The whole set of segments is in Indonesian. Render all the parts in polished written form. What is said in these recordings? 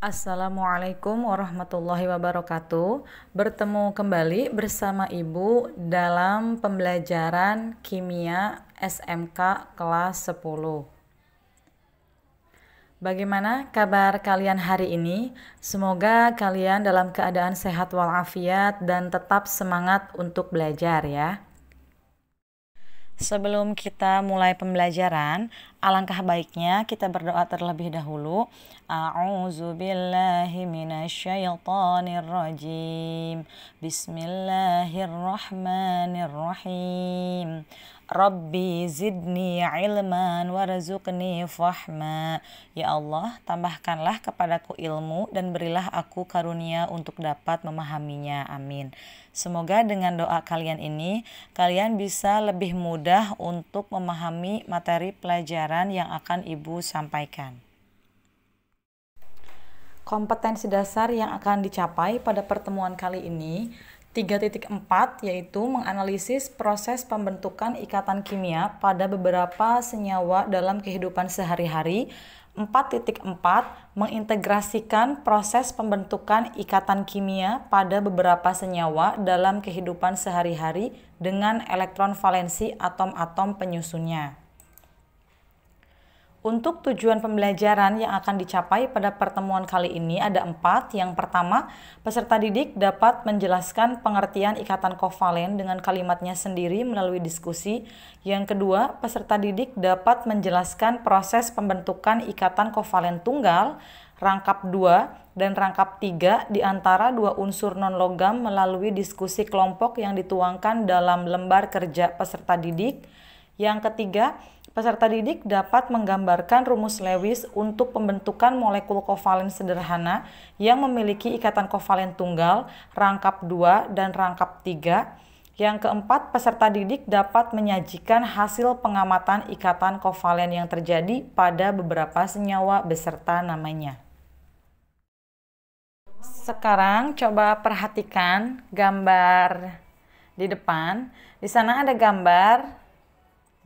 Assalamualaikum warahmatullahi wabarakatuh. Bertemu kembali bersama Ibu dalam pembelajaran kimia SMK kelas 10. Bagaimana kabar kalian hari ini? Semoga kalian dalam keadaan sehat walafiat dan tetap semangat untuk belajar ya. Sebelum kita mulai pembelajaran, alangkah baiknya kita berdoa terlebih dahulu. A'udzu billahi minasyaitonir rajim. Bismillahirrahmanirrahim. Rabbi zidni ilman warzuqni fahma. Ya Allah, tambahkanlah kepadaku ilmu dan berilah aku karunia untuk dapat memahaminya. Amin. Semoga dengan doa kalian ini, kalian bisa lebih mudah untuk memahami materi pelajaran yang akan Ibu sampaikan. Kompetensi dasar yang akan dicapai pada pertemuan kali ini 3.4 yaitu menganalisis proses pembentukan ikatan kimia pada beberapa senyawa dalam kehidupan sehari-hari. 4.4 mengintegrasikan proses pembentukan ikatan kimia pada beberapa senyawa dalam kehidupan sehari-hari dengan elektron valensi atom-atom penyusunnya. Untuk tujuan pembelajaran yang akan dicapai pada pertemuan kali ini ada 4. Yang pertama, peserta didik dapat menjelaskan pengertian ikatan kovalen dengan kalimatnya sendiri melalui diskusi. Yang kedua, peserta didik dapat menjelaskan proses pembentukan ikatan kovalen tunggal, rangkap 2 dan rangkap 3 di antara dua unsur non-logam melalui diskusi kelompok yang dituangkan dalam lembar kerja peserta didik. Yang ketiga, peserta didik dapat menggambarkan rumus Lewis untuk pembentukan molekul kovalen sederhana yang memiliki ikatan kovalen tunggal, rangkap 2 dan rangkap 3. Yang keempat, peserta didik dapat menyajikan hasil pengamatan ikatan kovalen yang terjadi pada beberapa senyawa beserta namanya. Sekarang coba perhatikan gambar di depan. Di sana ada gambar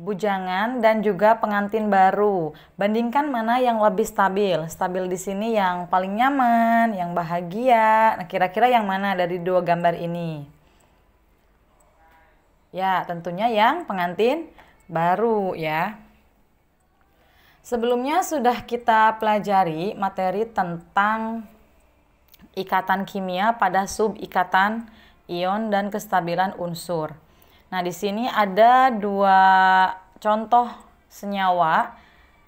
bujangan dan juga pengantin baru. Bandingkan mana yang lebih stabil. Stabil di sini yang paling nyaman, yang bahagia. Nah, kira-kira yang mana dari dua gambar ini? Ya, tentunya yang pengantin baru ya. Sebelumnya sudah kita pelajari materi tentang ikatan kimia pada subikatan ion dan kestabilan unsur. Nah, di sini ada dua contoh senyawa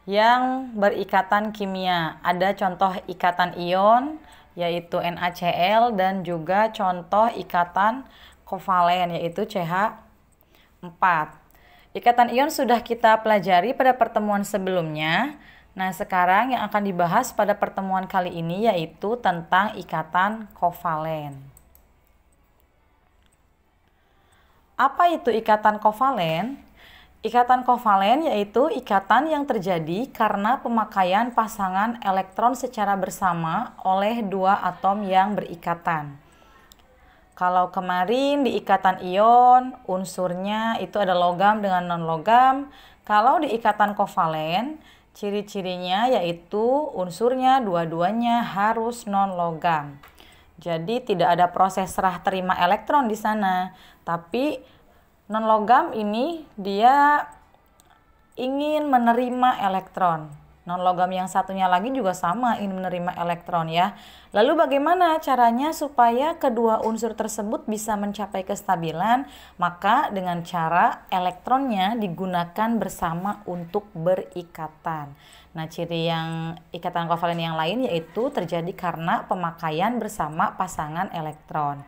yang berikatan kimia. Ada contoh ikatan ion, yaitu NaCl, dan juga contoh ikatan kovalen, yaitu CH4. Ikatan ion sudah kita pelajari pada pertemuan sebelumnya. Nah, sekarang yang akan dibahas pada pertemuan kali ini yaitu tentang ikatan kovalen. Apa itu ikatan kovalen? Ikatan kovalen yaitu ikatan yang terjadi karena pemakaian pasangan elektron secara bersama oleh dua atom yang berikatan. Kalau kemarin di ikatan ion, unsurnya itu ada logam dengan non-logam. Kalau di ikatan kovalen, ciri-cirinya yaitu unsurnya dua-duanya harus non-logam. Jadi tidak ada proses serah terima elektron di sana, tapi non-logam ini dia ingin menerima elektron. Non-logam yang satunya lagi juga sama ingin menerima elektron ya. Lalu bagaimana caranya supaya kedua unsur tersebut bisa mencapai kestabilan? Maka dengan cara elektronnya digunakan bersama untuk berikatan. Nah, ciri yang ikatan kovalen yang lain yaitu terjadi karena pemakaian bersama pasangan elektron.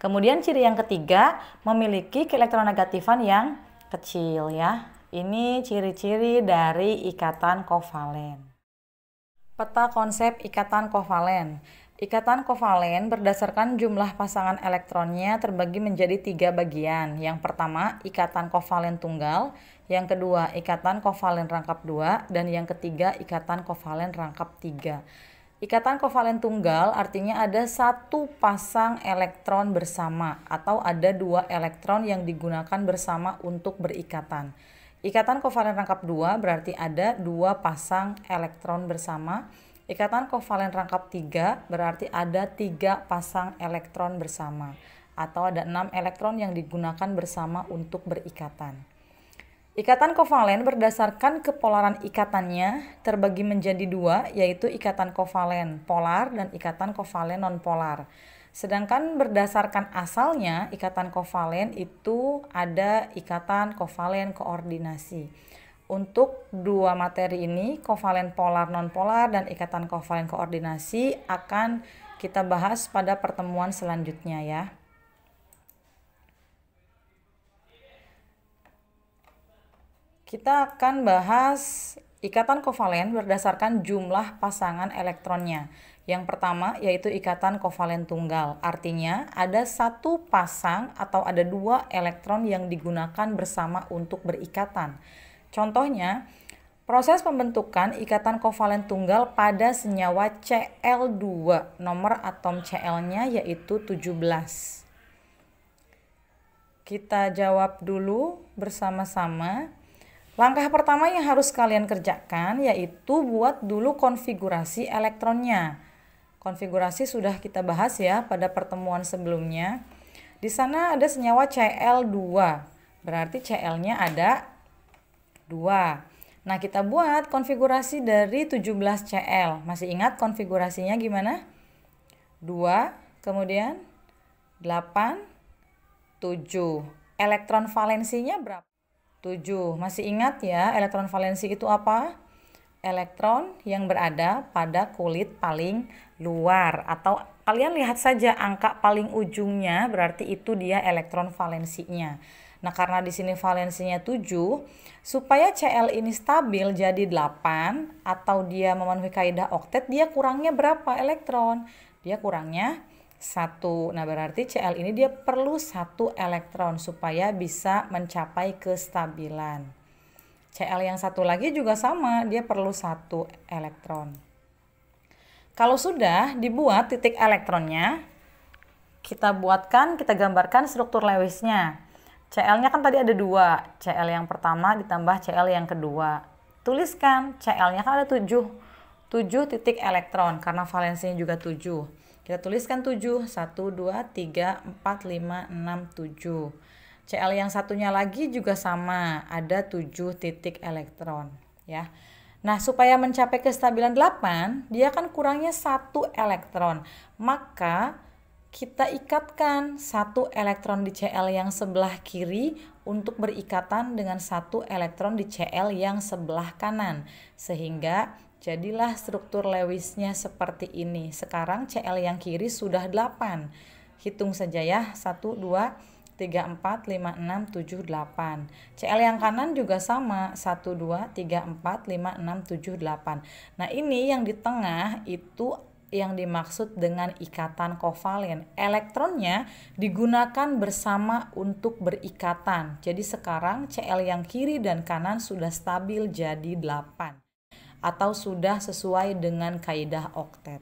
Kemudian ciri yang ketiga memiliki keelektronegatifan yang kecil ya. Ini ciri-ciri dari ikatan kovalen. Peta konsep ikatan kovalen. Ikatan kovalen berdasarkan jumlah pasangan elektronnya terbagi menjadi 3 bagian. Yang pertama, ikatan kovalen tunggal. Yang kedua, ikatan kovalen rangkap 2. Dan yang ketiga, ikatan kovalen rangkap 3. Ikatan kovalen tunggal artinya ada satu pasang elektron bersama atau ada dua elektron yang digunakan bersama untuk berikatan. Ikatan kovalen rangkap 2 berarti ada dua pasang elektron bersama. Ikatan kovalen rangkap 3 berarti ada 3 pasang elektron bersama atau ada 6 elektron yang digunakan bersama untuk berikatan. Ikatan kovalen berdasarkan kepolaran ikatannya terbagi menjadi 2, yaitu ikatan kovalen polar dan ikatan kovalen nonpolar. Sedangkan berdasarkan asalnya, ikatan kovalen itu ada ikatan kovalen koordinasi. Untuk dua materi ini, kovalen polar nonpolar dan ikatan kovalen koordinasi akan kita bahas pada pertemuan selanjutnya ya. Kita akan bahas ikatan kovalen berdasarkan jumlah pasangan elektronnya. Yang pertama yaitu ikatan kovalen tunggal. Artinya ada satu pasang atau ada 2 elektron yang digunakan bersama untuk berikatan. Contohnya, proses pembentukan ikatan kovalen tunggal pada senyawa Cl2. Nomor atom Cl-nya yaitu 17. Kita jawab dulu bersama-sama. Langkah pertama yang harus kalian kerjakan yaitu buat dulu konfigurasi elektronnya. Konfigurasi sudah kita bahas ya pada pertemuan sebelumnya. Di sana ada senyawa Cl2. Berarti Cl-nya ada 2. Nah, kita buat konfigurasi dari 17 Cl. Masih ingat konfigurasinya gimana? 2, kemudian 8, 7. Elektron valensinya berapa? 7. Masih ingat ya, elektron valensi itu apa? Elektron yang berada pada kulit paling luar. Atau kalian lihat saja angka paling ujungnya, berarti itu dia elektron valensinya. Nah, karena di sini valensinya 7, supaya Cl ini stabil jadi 8 atau dia memenuhi kaidah oktet, dia kurangnya berapa elektron? Dia kurangnya 1. Nah, berarti Cl ini dia perlu 1 elektron supaya bisa mencapai kestabilan. Cl yang satu lagi juga sama, dia perlu 1 elektron. Kalau sudah dibuat titik elektronnya, kita gambarkan struktur Lewisnya. Cl-nya kan tadi ada 2, Cl yang pertama ditambah Cl yang kedua. Tuliskan, Cl-nya kan ada 7 titik elektron karena valensinya juga 7. Kita tuliskan 7, 1, 2, 3, 4, 5, 6, 7. Cl yang satunya lagi juga sama, ada 7 titik elektron ya. Nah, supaya mencapai kestabilan 8, dia kan kurangnya 1 elektron. Maka kita ikatkan 1 elektron di Cl yang sebelah kiri untuk berikatan dengan 1 elektron di Cl yang sebelah kanan. Sehingga jadilah struktur Lewisnya seperti ini. Sekarang Cl yang kiri sudah 8. Hitung saja ya, 1, 2, 3, 4, 5, 6, 7, 8. Cl yang kanan juga sama, 1, 2, 3, 4, 5, 6, 7, 8. Nah, ini yang di tengah itu yang dimaksud dengan ikatan kovalen. Elektronnya digunakan bersama untuk berikatan. Jadi sekarang Cl yang kiri dan kanan sudah stabil jadi 8 atau sudah sesuai dengan kaidah oktet.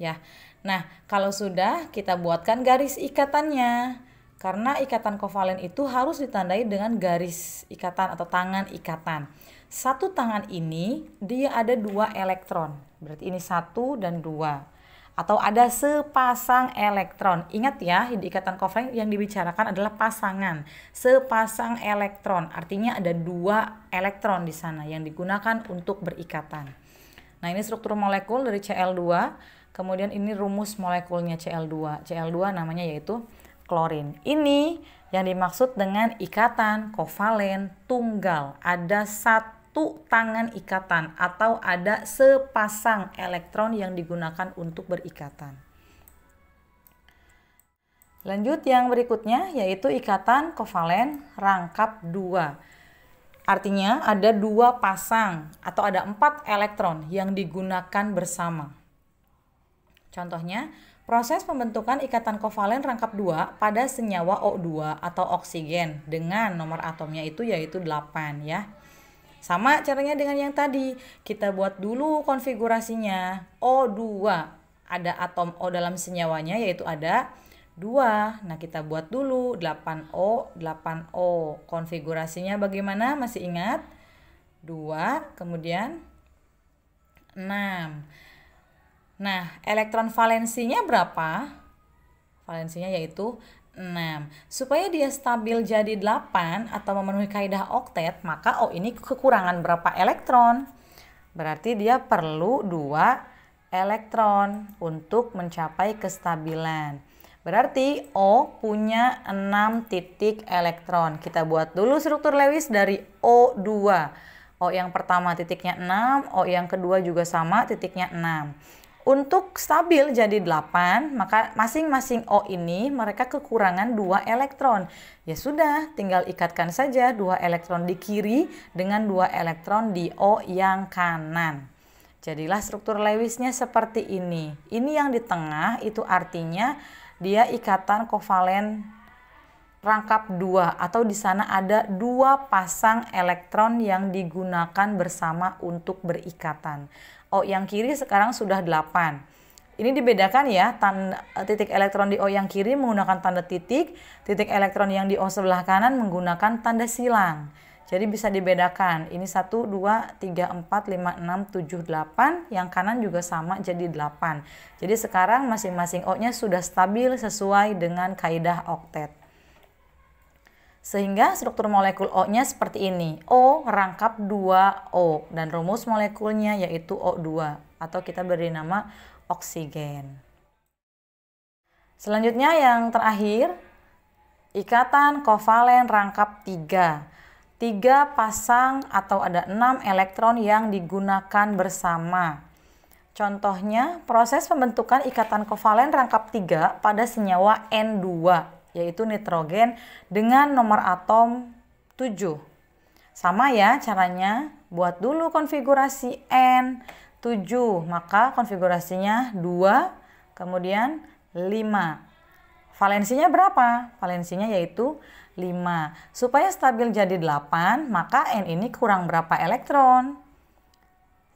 Ya. Nah, kalau sudah kita buatkan garis ikatannya. Karena ikatan kovalen itu harus ditandai dengan garis ikatan atau tangan ikatan. Satu tangan ini dia ada 2 elektron. Berarti ini 1 dan 2. Atau ada sepasang elektron. Ingat ya, di ikatan kovalen yang dibicarakan adalah pasangan. Sepasang elektron. Artinya ada 2 elektron di sana yang digunakan untuk berikatan. Nah, ini struktur molekul dari Cl2. Kemudian ini rumus molekulnya Cl2. Cl2 namanya yaitu klorin. Ini yang dimaksud dengan ikatan kovalen tunggal. Ada 1 tangan ikatan atau ada sepasang elektron yang digunakan untuk berikatan. Lanjut yang berikutnya yaitu ikatan kovalen rangkap 2. Artinya ada 2 pasang atau ada 4 elektron yang digunakan bersama. Contohnya, proses pembentukan ikatan kovalen rangkap 2 pada senyawa O2 atau oksigen dengan nomor atomnya itu yaitu 8 ya. Sama caranya dengan yang tadi. Kita buat dulu konfigurasinya. O2, ada atom O dalam senyawanya yaitu ada 2. Nah, kita buat dulu 8O, 8O. Konfigurasinya bagaimana? Masih ingat? 2, kemudian 6. Nah, elektron valensinya berapa? Valensinya yaitu 6. Supaya dia stabil jadi 8 atau memenuhi kaidah oktet, maka O ini kekurangan berapa elektron? Berarti dia perlu 2 elektron untuk mencapai kestabilan. Berarti O punya 6 titik elektron. Kita buat dulu struktur Lewis dari O2. O yang pertama titiknya 6, O yang kedua juga sama titiknya 6. Untuk stabil jadi 8, maka masing-masing O ini mereka kekurangan 2 elektron. Ya sudah, tinggal ikatkan saja 2 elektron di kiri dengan 2 elektron di O yang kanan. Jadilah struktur Lewisnya seperti ini. Ini yang di tengah itu artinya dia ikatan kovalen rangkap 2 atau di sana ada 2 pasang elektron yang digunakan bersama untuk berikatan. O yang kiri sekarang sudah 8. Ini dibedakan ya, titik elektron di O yang kiri menggunakan tanda titik elektron yang di O sebelah kanan menggunakan tanda silang. Jadi bisa dibedakan, ini 1, 2, 3, 4, 5, 6, 7, 8, yang kanan juga sama jadi 8. Jadi sekarang masing-masing O-nya sudah stabil sesuai dengan kaidah oktet. Sehingga struktur molekul O-nya seperti ini. O rangkap 2O dan rumus molekulnya yaitu O2 atau kita beri nama oksigen. Selanjutnya yang terakhir, ikatan kovalen rangkap 3. 3 pasang atau ada 6 elektron yang digunakan bersama. Contohnya proses pembentukan ikatan kovalen rangkap 3 pada senyawa N2. Yaitu nitrogen dengan nomor atom 7. Sama ya caranya, buat dulu konfigurasi N7, maka konfigurasinya 2, kemudian 5. Valensinya berapa? Valensinya yaitu 5. Supaya stabil jadi 8, maka N ini kurang berapa elektron?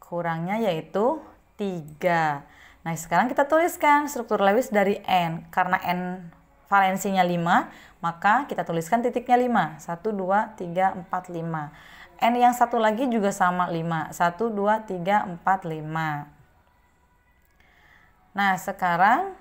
Kurangnya yaitu 3. Nah sekarang kita tuliskan struktur Lewis dari N. Karena N valensinya 5, maka kita tuliskan titiknya 5. 1, 2, 3, 4, 5. N yang satu lagi juga sama 5. 1, 2, 3, 4, 5. Nah, sekarang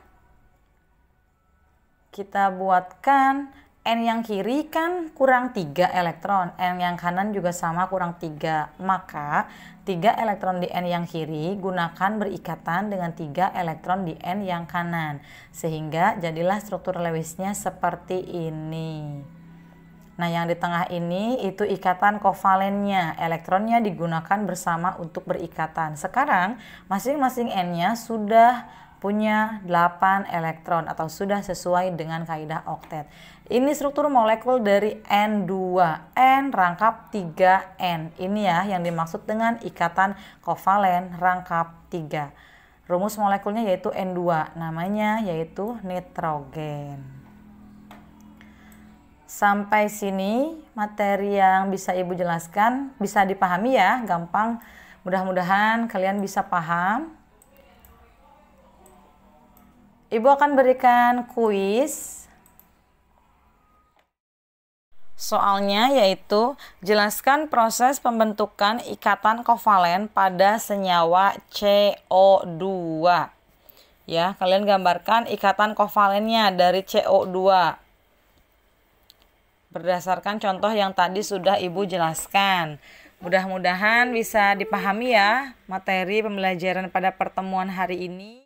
kita buatkan N yang kiri kan kurang 3 elektron. N yang kanan juga sama kurang 3. Maka 3 elektron di N yang kiri gunakan berikatan dengan 3 elektron di N yang kanan. Sehingga jadilah struktur Lewisnya seperti ini. Nah yang di tengah ini itu ikatan kovalennya. Elektronnya digunakan bersama untuk berikatan. Sekarang masing-masing N-nya sudah punya 8 elektron atau sudah sesuai dengan kaidah oktet. Ini struktur molekul dari N2, N rangkap 3N. Ini ya yang dimaksud dengan ikatan kovalen rangkap 3. Rumus molekulnya yaitu N2, namanya yaitu nitrogen. Sampai sini materi yang bisa Ibu jelaskan bisa dipahami ya, gampang. Mudah-mudahan kalian bisa paham. Ibu akan berikan kuis. Soalnya yaitu jelaskan proses pembentukan ikatan kovalen pada senyawa CO2. Ya, kalian gambarkan ikatan kovalennya dari CO2. Berdasarkan contoh yang tadi sudah Ibu jelaskan. Mudah-mudahan bisa dipahami ya materi pembelajaran pada pertemuan hari ini.